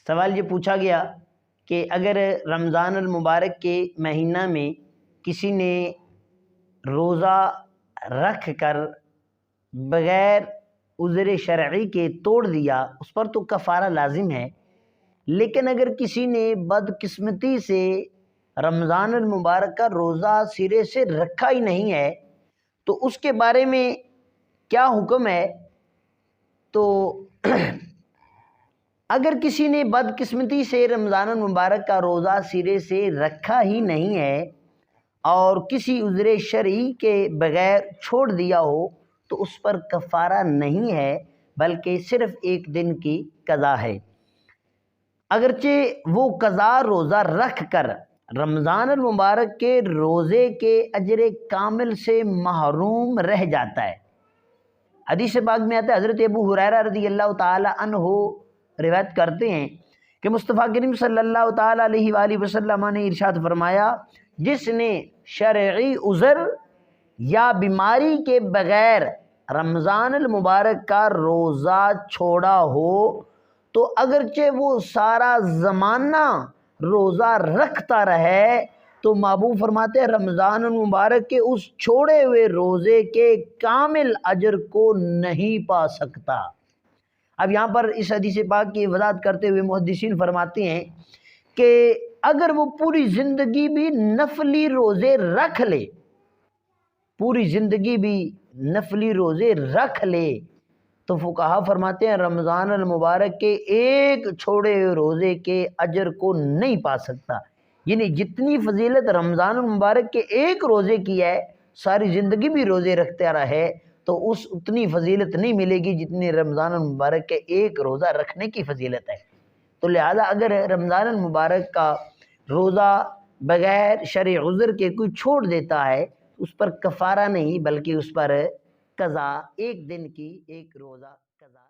سوال یہ پوچھا گیا کہ اگر رمضان المبارک کے مہینہ میں کسی نے روزہ رکھ کر بغیر عذر شرعی کے توڑ دیا اس پر تو کفارہ لازم ہے، لیکن اگر کسی نے بدقسمتی سے رمضان المبارک کا روزہ سرے سے رکھا ہی نہیں ہے تو اس کے بارے میں کیا حکم ہے؟ تو اگر کسی نے بدقسمتی سے رمضان المبارک کا روزہ سرے سے رکھا ہی نہیں ہے اور کسی عذر شرعی کے بغیر چھوڑ دیا ہو تو اس پر کفارہ نہیں ہے، بلکہ صرف ایک دن کی قضا ہے۔ اگرچہ وہ قضا روزہ رکھ کر رمضان المبارک کے روزے کے اجر کامل سے محروم رہ جاتا ہے۔ حدیث پاک میں آتا ہے، حضرت ابو ہریرہ رضی اللہ تعالی عنہ روایت کرتے ہیں کہ مصطفیٰ کریم صلی اللہ تعالی علیہ وآلہ وسلم نے ارشاد فرمایا، جس نے شرعی عذر یا بیماری کے بغیر رمضان المبارک کا روزہ چھوڑا ہو تو اگرچہ وہ سارا زمانہ روزہ رکھتا رہے تو محبوب فرماتے ہیں رمضان المبارک کے اس چھوڑے ہوئے روزے کے کامل اجر کو نہیں پا سکتا۔ اب یہاں پر اس حدیث پاک کی وضاحت کرتے ہوئے محدثین فرماتے ہیں کہ اگر وہ پوری زندگی بھی نفلی روزے رکھ لے، پوری زندگی بھی نفلی روزے رکھ لے تو فقہا فرماتے ہیں رمضان المبارک کے ایک چھوڑے ہوئے روزے کے اجر کو نہیں پا سکتا۔ یعنی جتنی فضیلت رمضان المبارک کے ایک روزے کی ہے، ساری زندگی بھی روزے رکھتے رہے تو اتنی فضیلت نہیں ملے گی جتنی رمضان المبارک کے ایک روزہ رکھنے کی فضیلت ہے۔ تو لہذا اگر رمضان المبارک کا روزہ بغیر شرعی عذر کے کوئی چھوڑ دیتا ہے اس پر کفارہ نہیں بلکہ اس پر قضا، ایک دن کی ایک روزہ قضا